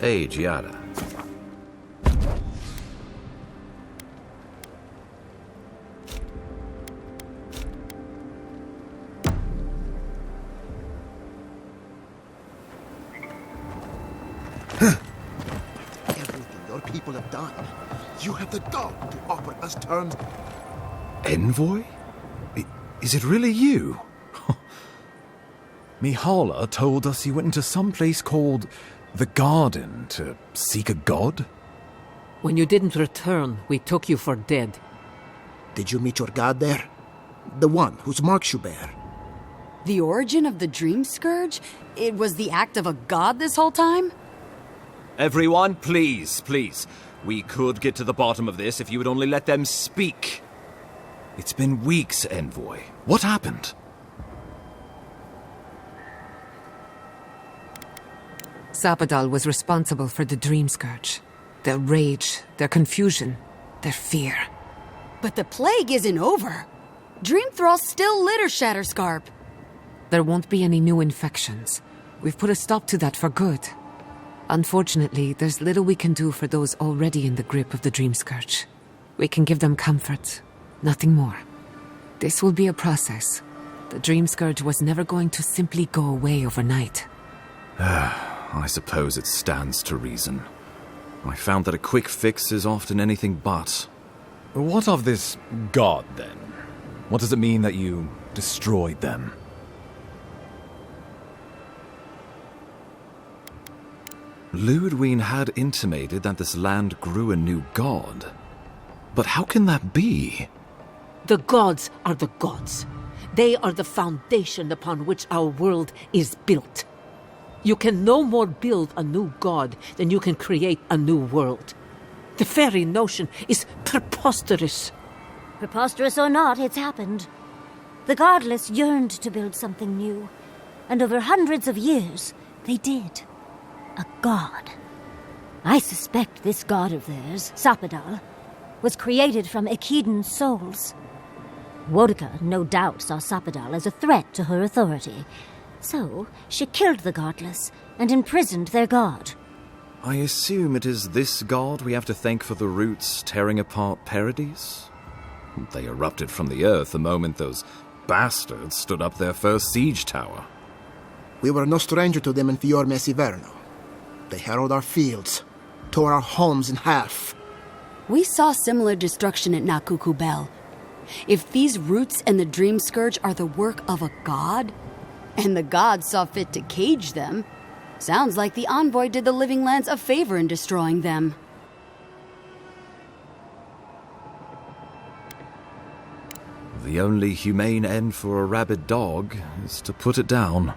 age yada. Everything your people have done, you have the gall to offer us terms. Envoy? Is it really you? Mihala told us you went into some place called the Garden to seek a god? When you didn't return, we took you for dead. Did you meet your god there? The one whose marks you bear? The origin of the Dream Scourge? It was the act of a god this whole time? Everyone, please. We could get to the bottom of this if you would only let them speak. It's been weeks, Envoy. What happened? Zapadal was responsible for the Dream Scourge. Their rage, their confusion, their fear. But the plague isn't over. Dream Thralls still litter Shatterscarp. There won't be any new infections. We've put a stop to that for good. Unfortunately, there's little we can do for those already in the grip of the Dream Scourge. We can give them comfort, nothing more. This will be a process. The Dream Scourge was never going to simply go away overnight. I suppose it stands to reason. I found that a quick fix is often anything but. What of this god, then? What does it mean that you destroyed them? Ludwig had intimated that this land grew a new god. But how can that be? The gods are the gods. They are the foundation upon which our world is built. You can no more build a new god than you can create a new world. The very notion is preposterous. Preposterous or not, it's happened. The godless yearned to build something new, and over hundreds of years, they did. A god. I suspect this god of theirs, Zapadal, was created from Echidan souls. Wodka no doubt saw Zapadal as a threat to her authority, so she killed the godless and imprisoned their god. I assume it is this god we have to thank for the roots tearing apart Paradise? They erupted from the earth the moment those bastards stood up their first siege tower. We were no stranger to them in Fior Mesiverno. They harrowed our fields, tore our homes in half. We saw similar destruction at Nakuku Bell. If these roots and the Dream Scourge are the work of a god, and the gods saw fit to cage them, sounds like the envoy did the living lands a favor in destroying them. The only humane end for a rabid dog is to put it down.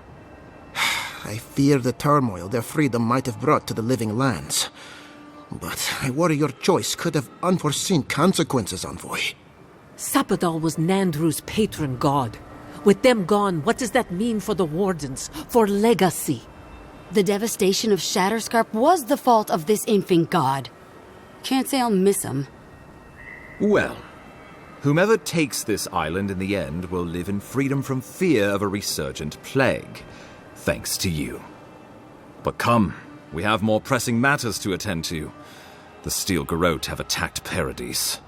I fear the turmoil their freedom might have brought to the living lands. But I worry your choice could have unforeseen consequences, Envoy. Zapadal was Nandru's patron god. With them gone, what does that mean for the Wardens, for legacy? The devastation of Shatterscarp was the fault of this infant god. Can't say I'll miss him. Well, whomever takes this island in the end will live in freedom from fear of a resurgent plague. Thanks to you. But come, we have more pressing matters to attend to. The Steel Garrote have attacked Paradise.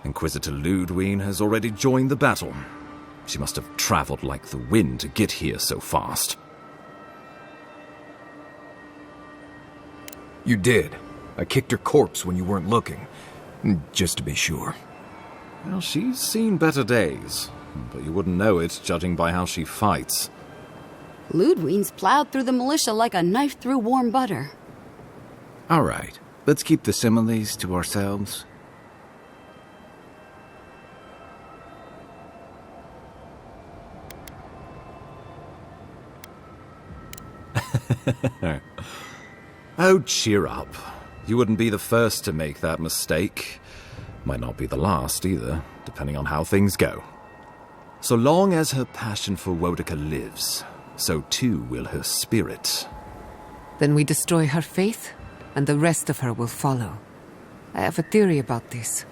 Inquisitor Ludwig has already joined the battle. She must have traveled like the wind to get here so fast. You did. I kicked her corpse when you weren't looking. Just to be sure. Well, she's seen better days, but you wouldn't know it judging by how she fights. Ludwig's plowed through the militia like a knife through warm butter. All right, let's keep the similes to ourselves. Oh, cheer up. You wouldn't be the first to make that mistake. Might not be the last either, depending on how things go. So long as her passion for Wodka lives, so too will her spirit. Then we destroy her faith, and the rest of her will follow. I have a theory about this.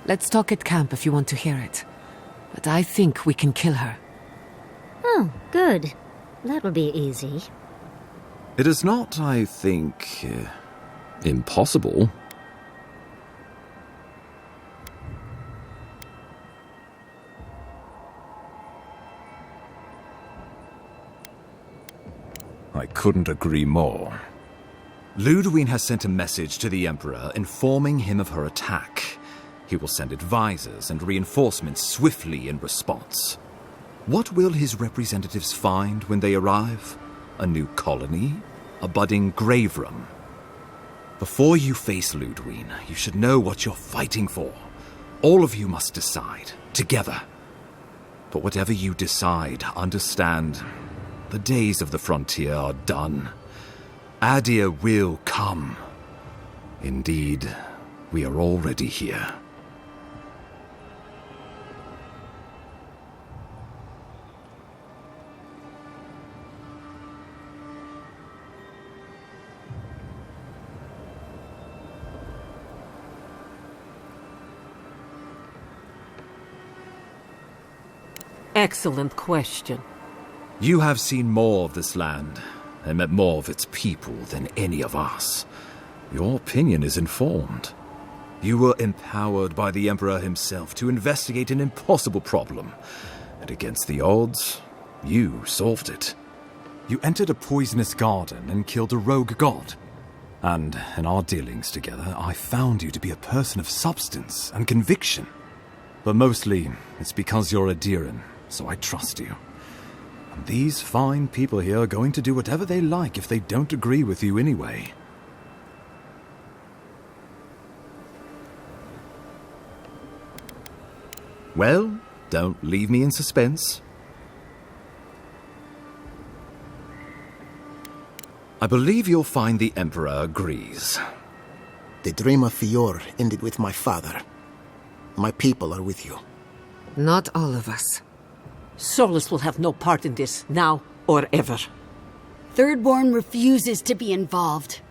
Let's talk at camp if you want to hear it. But I think we can kill her. Oh, good. That'll be easy. It is not, I think, impossible. I couldn't agree more. Ludwig has sent a message to the Emperor informing him of her attack. He will send advisors and reinforcements swiftly in response. What will his representatives find when they arrive? A new colony? A budding grave room? Before you face Ludwig, you should know what you're fighting for. All of you must decide, together. But whatever you decide, understand, the days of the frontier are done. Adir will come. Indeed, we are already here. Excellent question. You have seen more of this land and met more of its people than any of us. Your opinion is informed. You were empowered by the Emperor himself to investigate an impossible problem, and against the odds, you solved it. You entered a poisonous garden and killed a rogue god. And in our dealings together, I found you to be a person of substance and conviction. But mostly, it's because you're Adiran, so I trust you. And these fine people here are going to do whatever they like if they don't agree with you anyway. Well, don't leave me in suspense. I believe you'll find the Emperor agrees. The dream of Fior ended with my father. My people are with you. Not all of us. Solus will have no part in this, now or ever. Thirdborn refuses to be involved.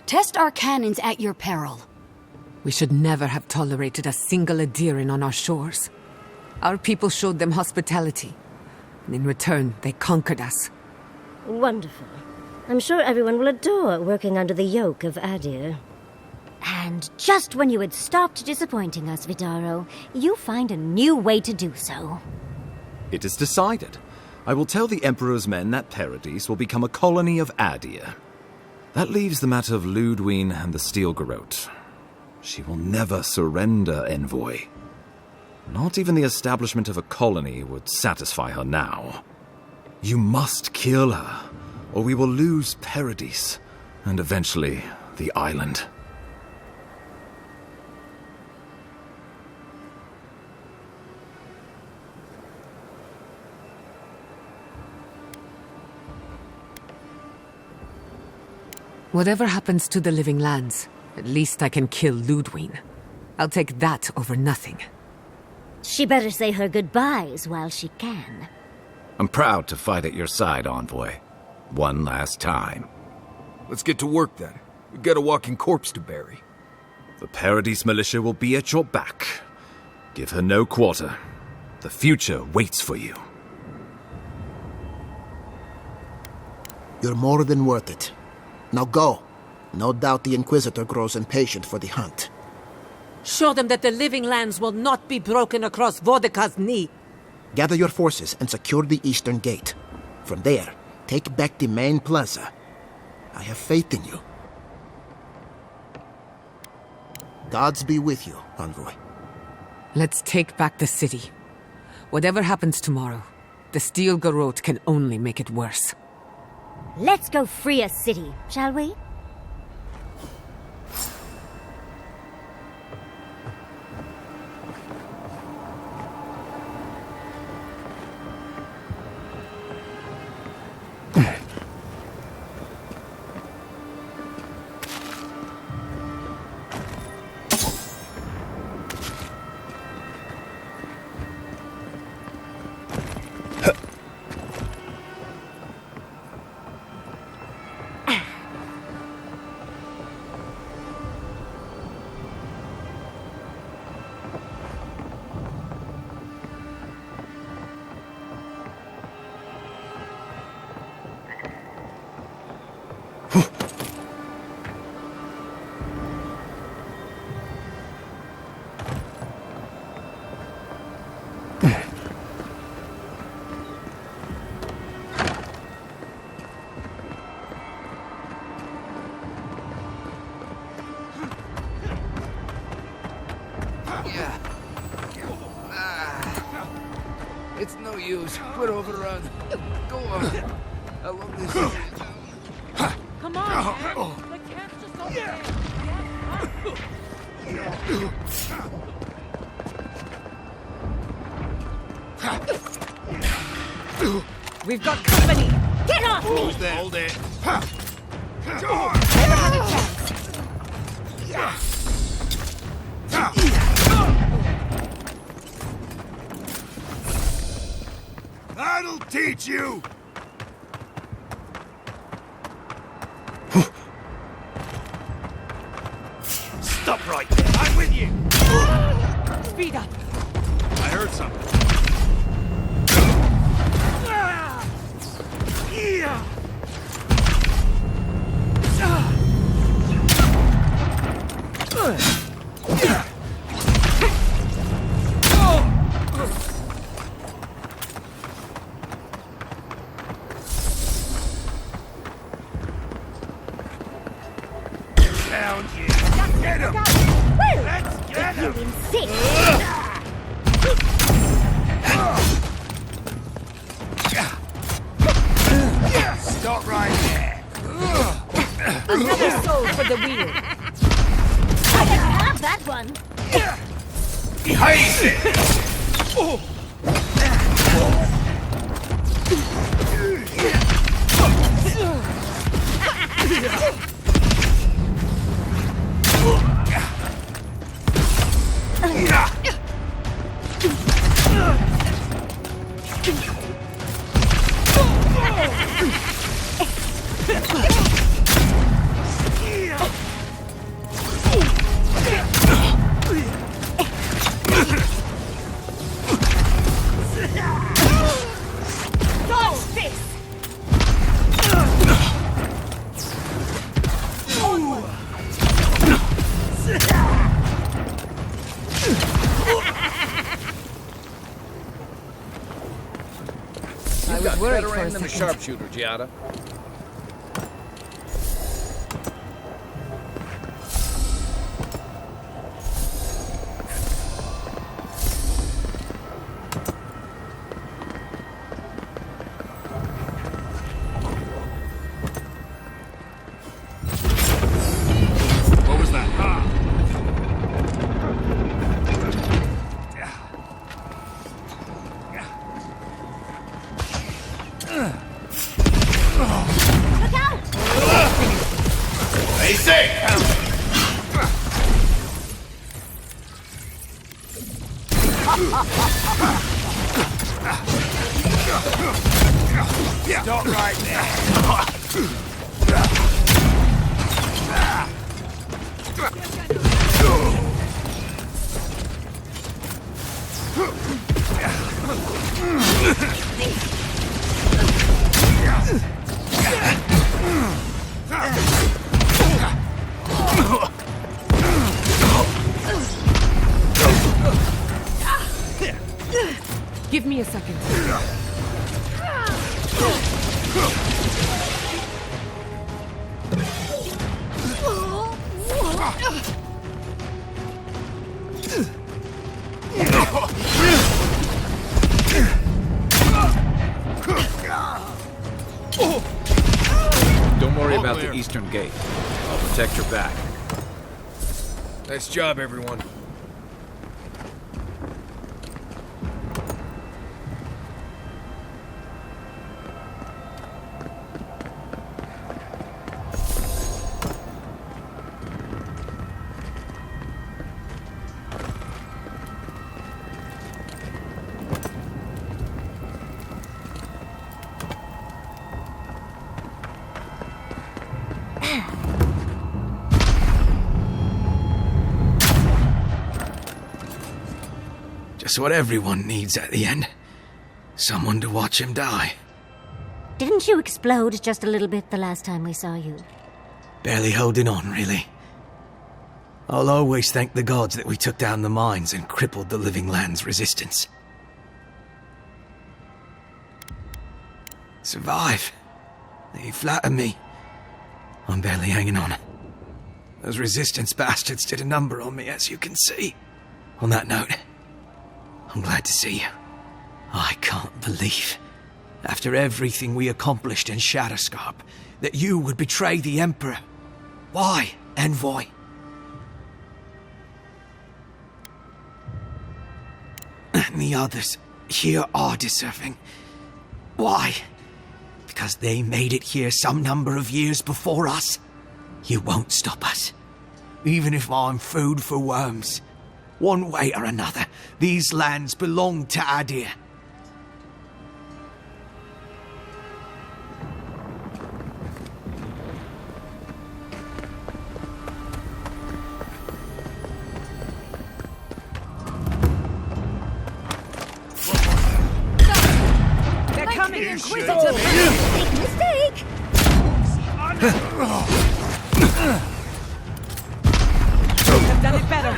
Test our cannons at your peril. We should never have tolerated a single Adiran on our shores. Our people showed them hospitality, and in return, they conquered us. Wonderful. I'm sure everyone will adore working under the yoke of Adir. And just when you had stopped disappointing us, Vidaro, you find a new way to do so. It is decided. I will tell the Emperor's men that Paradise will become a colony of Adir. That leaves the matter of Ludwig and the Steel Garrote. She will never surrender, Envoy. Not even the establishment of a colony would satisfy her now. You must kill her, or we will lose Paradise, and eventually the island. Whatever happens to the living lands, at least I can kill Ludwig. I'll take that over nothing. She better say her goodbyes while she can. I'm proud to fight at your side, Envoy. One last time. Let's get to work then. We've got a walking corpse to bury. The Paradise militia will be at your back. Give her no quarter. The future waits for you. You're more than worth it. Now go. No doubt the Inquisitor grows impatient for the hunt. Show them that the living lands will not be broken across Vodka's knee. Gather your forces and secure the eastern gate. From there, take back the main plaza. I have faith in you. Gods be with you, Envoy. Let's take back the city. Whatever happens tomorrow, the Steel Garrote can only make it worse. Let's go free a city, shall we? It's no use. We're overrun. Go on. I love this. Come on, man. The camp's just over there. We've got company. Get off me! Who's there? Hold it. Never had a chance. That'll teach you! Stop right there! I'm with you! Speed up. I heard something. Down here! Get him! Let's get him! You insane! Stop right there! Another soul for the wheel. I can have that one! Behind it! I was worried for a aim than a second. sharpshooter, Giada. What was that? Look out! Stay safe! Stop right there! Give me a second. Don't worry about the eastern gate. I'll protect your back. Nice job, everyone. Just what everyone needs at the end. Someone to watch him die. Didn't you explode just a little bit the last time we saw you? Barely holding on, really. I'll always thank the gods that we took down the mines and crippled the living land's resistance. Survive. They flatter me. I'm barely hanging on. Those resistance bastards did a number on me, as you can see. On that note, I'm glad to see you. I can't believe, after everything we accomplished in Shatterscarp, that you would betray the Emperor. Why, Envoy? And the others here are deserving. Why? Because they made it here some number of years before us. You won't stop us, even if I'm food for worms. One way or another, these lands belong to Adir. They're coming! Inquisitive! Big mistake! I've done it better!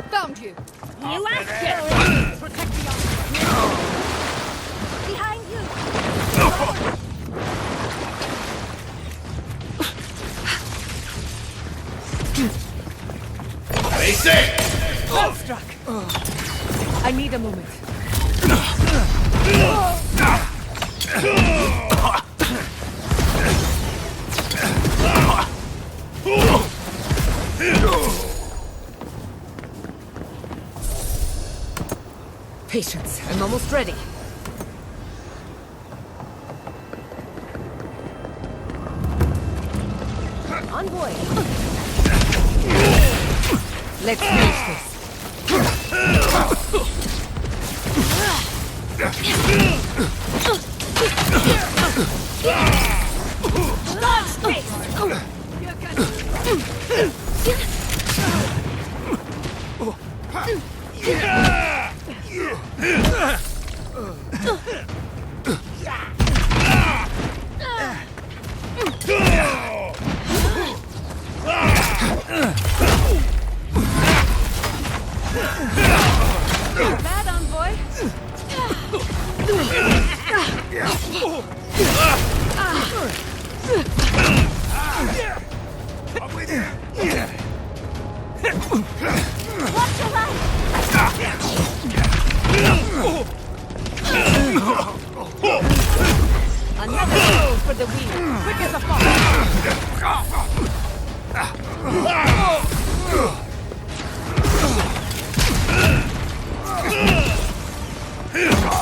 Found you! You asked it! Protect the army! Behind you! Well struck! I need a moment. Patience, I'm almost ready. Envoy! Let's finish this. Bad, Envoy. Watch your life! Another roll for the wheel. Quick as a fox.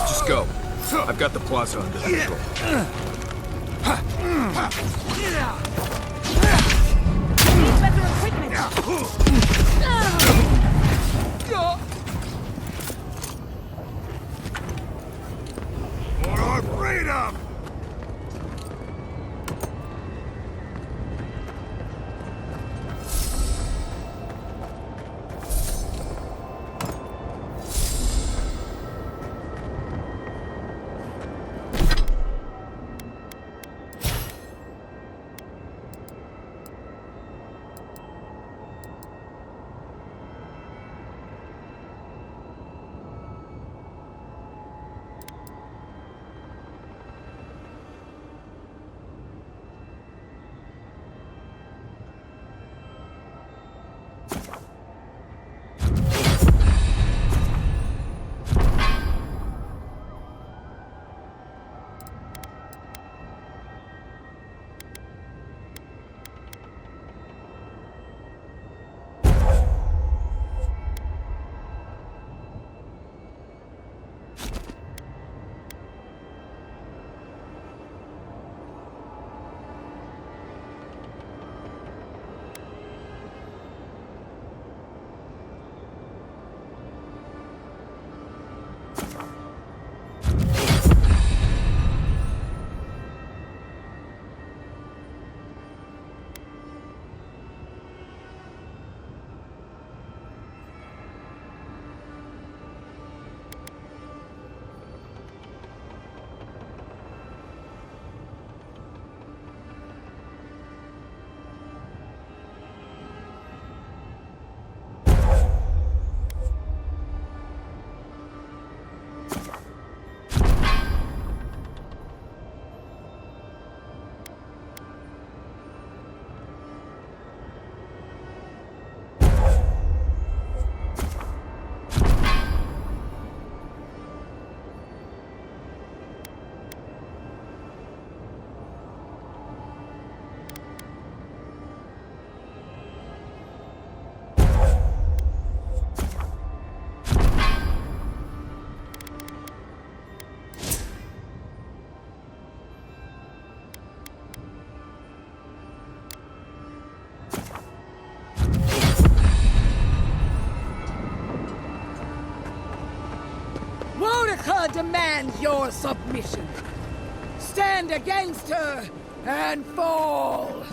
Just go. I've got the plaza under control. Need better equipment. For our freedom! Her demands your submission. Stand against her and fall.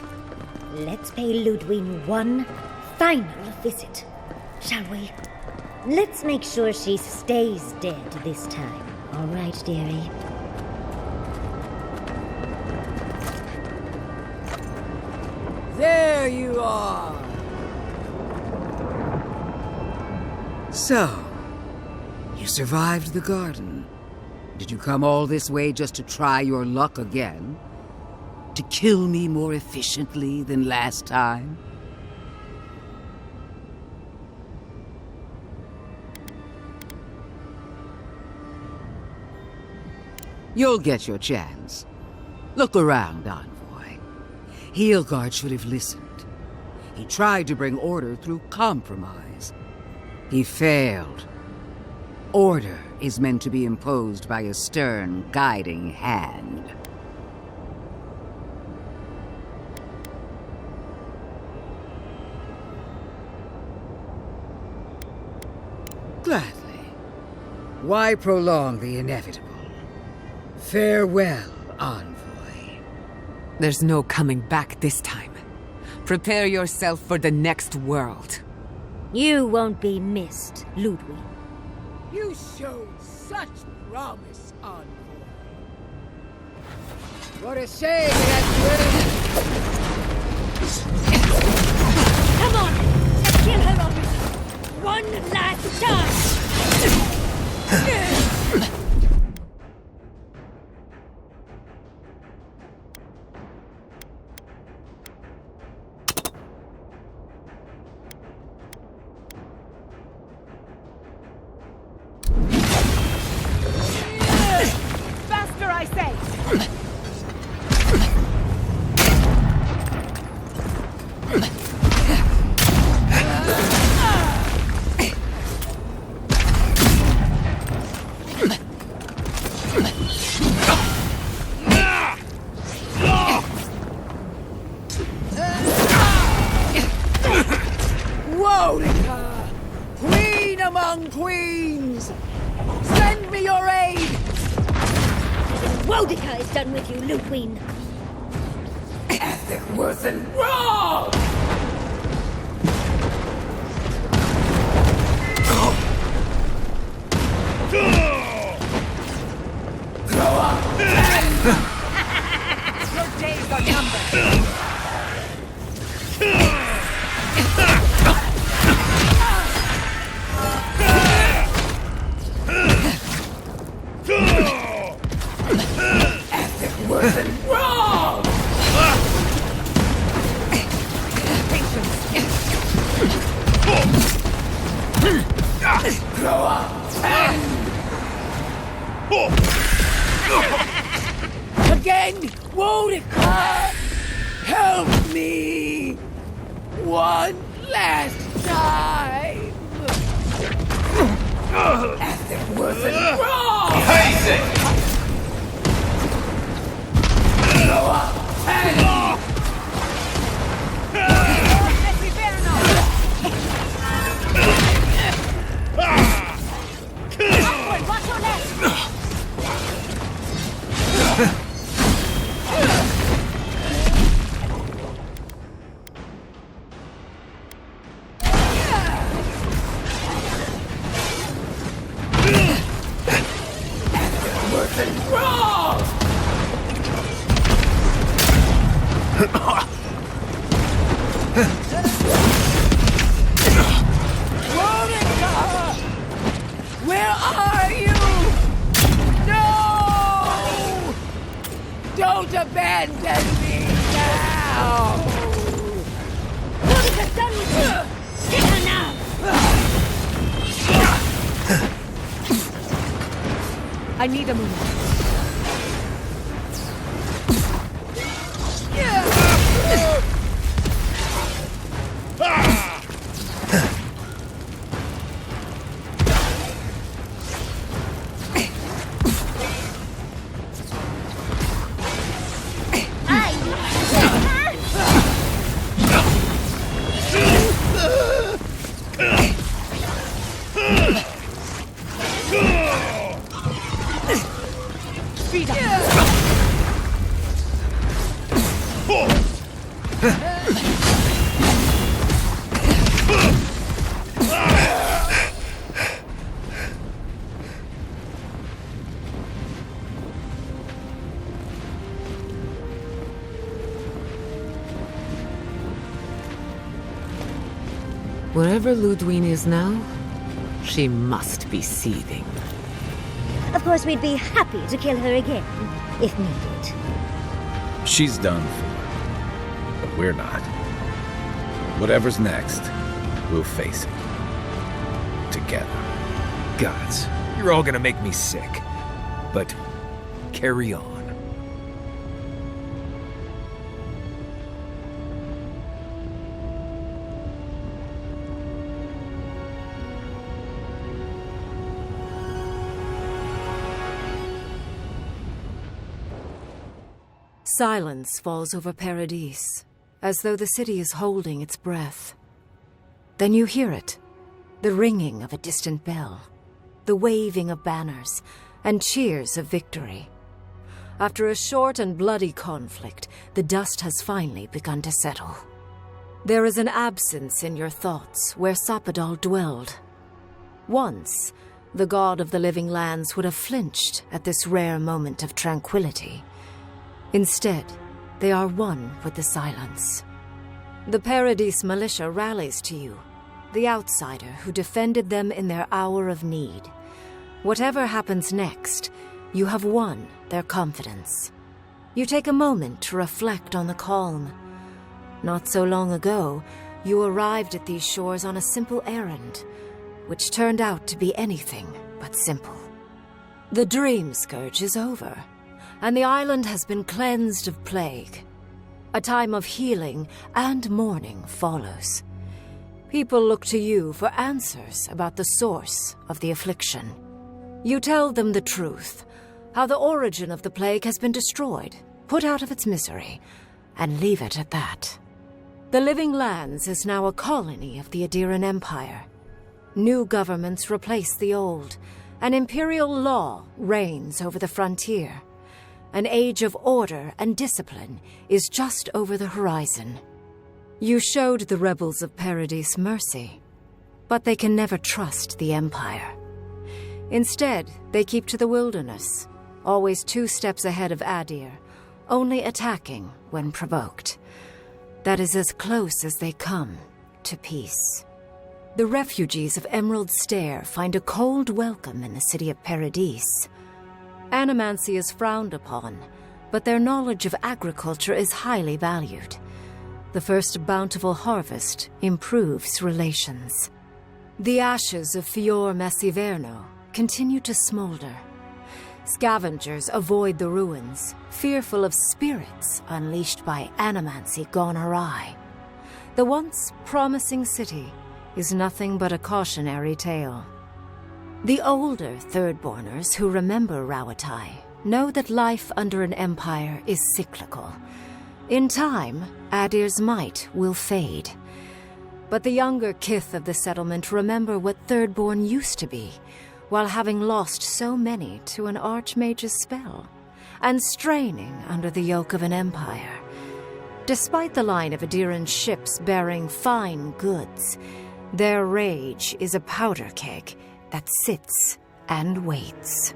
Let's pay Ludwig one final visit, shall we? Let's make sure she stays dead this time. All right, dearie? There you are. So, you survived the garden. Did you come all this way just to try your luck again? To kill me more efficiently than last time? You'll get your chance. Look around, Envoy. Heelguard should have listened. He tried to bring order through compromise. He failed. Order is meant to be imposed by a stern, guiding hand. Gladly. Why prolong the inevitable? Farewell, Envoy. There's no coming back this time. Prepare yourself for the next world. You won't be missed, Ludwig. You showed such promise, Envoy. What a shame it had to end. Come on! Let's kill her already! One last time! Faster, I say! Wonica! Queen among queens! Send me your aid! Wodica is done with you, Ludwig. Ethic wasn't wrong! Grow up! Your days are numbered! Ethic wasn't wrong! Grow up! Again! Wodica! Help me! One last time! Ethic wasn't wrong! Basic! Grow up! Watch your left! Wasn't wrong! Wodica! Where are you? No! Don't abandon me now! Wodica's done with you! Get her now! I need a moment. Wherever Ludwine is now, she must be seething. Of course, we'd be happy to kill her again, if needed. She's done for, but we're not. Whatever's next, we'll face it. Together. Gods, you're all gonna make me sick. But carry on. Silence falls over Paradis, as though the city is holding its breath. Then you hear it, the ringing of a distant bell, the waving of banners, and cheers of victory. After a short and bloody conflict, the dust has finally begun to settle. There is an absence in your thoughts where Sapadal dwelled. Once, the god of the living lands would have flinched at this rare moment of tranquility. Instead, they are one with the silence. The Paradis militia rallies to you, the outsider who defended them in their hour of need. Whatever happens next, you have won their confidence. You take a moment to reflect on the calm. Not so long ago, you arrived at these shores on a simple errand, which turned out to be anything but simple. The Dream Scourge is over, and the island has been cleansed of plague. A time of healing and mourning follows. People look to you for answers about the source of the affliction. You tell them the truth, how the origin of the plague has been destroyed, put out of its misery, and leave it at that. The Living Lands is now a colony of the Adiran Empire. New governments replace the old, and imperial law reigns over the frontier. An age of order and discipline is just over the horizon. You showed the rebels of Paradis mercy, but they can never trust the Empire. Instead, they keep to the wilderness, always 2 steps ahead of Adir, only attacking when provoked. That is as close as they come to peace. The refugees of Emerald Stair find a cold welcome in the city of Paradis. Animancy is frowned upon, but their knowledge of agriculture is highly valued. The first bountiful harvest improves relations. The ashes of Fior Messiverno continue to smolder. Scavengers avoid the ruins, fearful of spirits unleashed by animancy gone awry. The once promising city is nothing but a cautionary tale. The older Thirdborners who remember Rawatai know that life under an empire is cyclical. In time, Adir's might will fade. But the younger kith of the settlement remember what Thirdborn used to be, while having lost so many to an archmage's spell, and straining under the yoke of an empire. Despite the line of Adiran ships bearing fine goods, their rage is a powder keg that sits and waits.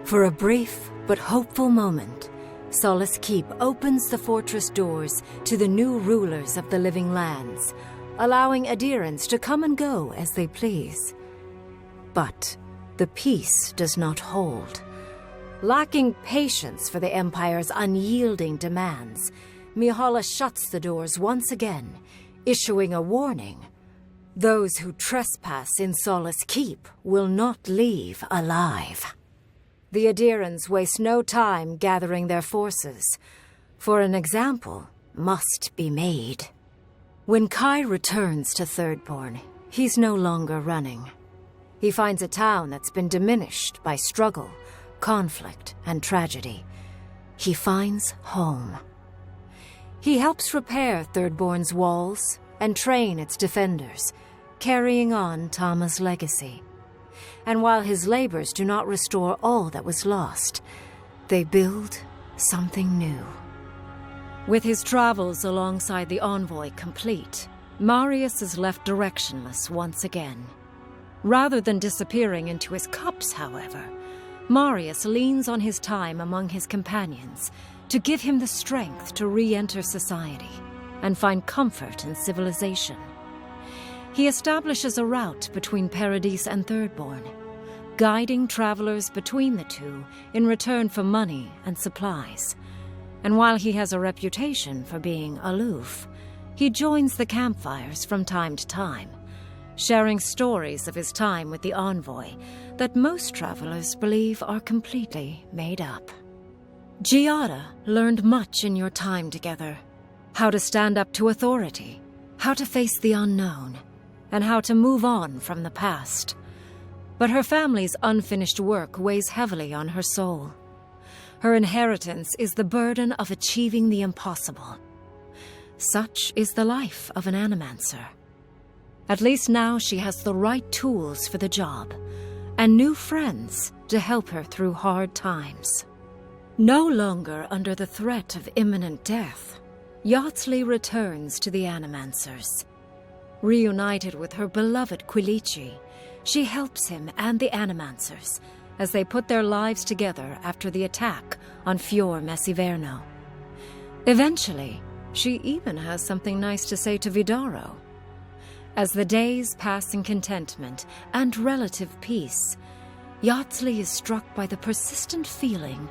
For a brief but hopeful moment, Solace Keep opens the fortress doors to the new rulers of the Living Lands, allowing Adirans to come and go as they please. But the peace does not hold. Lacking patience for the Empire's unyielding demands, Mihala shuts the doors once again, issuing a warning. Those who trespass in Solace Keep will not leave alive. The Adirans waste no time gathering their forces, for an example must be made. When Kai returns to Thirdborn, he's no longer running. He finds a town that's been diminished by struggle, conflict, and tragedy. He finds home. He helps repair Thirdborn's walls and train its defenders, carrying on Tama's legacy. And while his labors do not restore all that was lost, they build something new. With his travels alongside the envoy complete, Marius is left directionless once again. Rather than disappearing into his cups, however, Marius leans on his time among his companions to give him the strength to re-enter society and find comfort in civilization. He establishes a route between Paradise and Thirdborn, guiding travelers between the two in return for money and supplies. And while he has a reputation for being aloof, he joins the campfires from time to time, sharing stories of his time with the envoy that most travelers believe are completely made up. Giada learned much in your time together. How to stand up to authority, how to face the unknown, and how to move on from the past. But her family's unfinished work weighs heavily on her soul. Her inheritance is the burden of achieving the impossible. Such is the life of an animancer. At least now she has the right tools for the job, and new friends to help her through hard times. No longer under the threat of imminent death, Yardsley returns to the Animancers. Reunited with her beloved Quilici, she helps him and the Animancers as they put their lives together after the attack on Fior Messiverno. Eventually, she even has something nice to say to Vidaro. As the days pass in contentment and relative peace, Yardsley is struck by the persistent feeling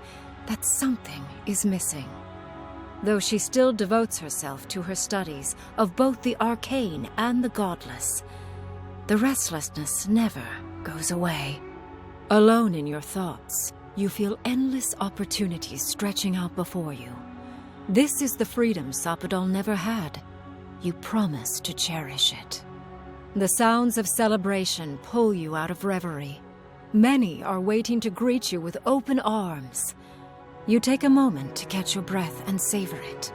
that something is missing. Though she still devotes herself to her studies of both the arcane and the godless, the restlessness never goes away. Alone in your thoughts, you feel endless opportunities stretching out before you. This is the freedom Sapadol never had. You promise to cherish it. The sounds of celebration pull you out of reverie. Many are waiting to greet you with open arms. You take a moment to catch your breath and savor it,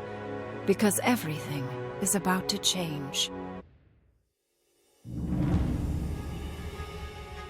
because everything is about to change.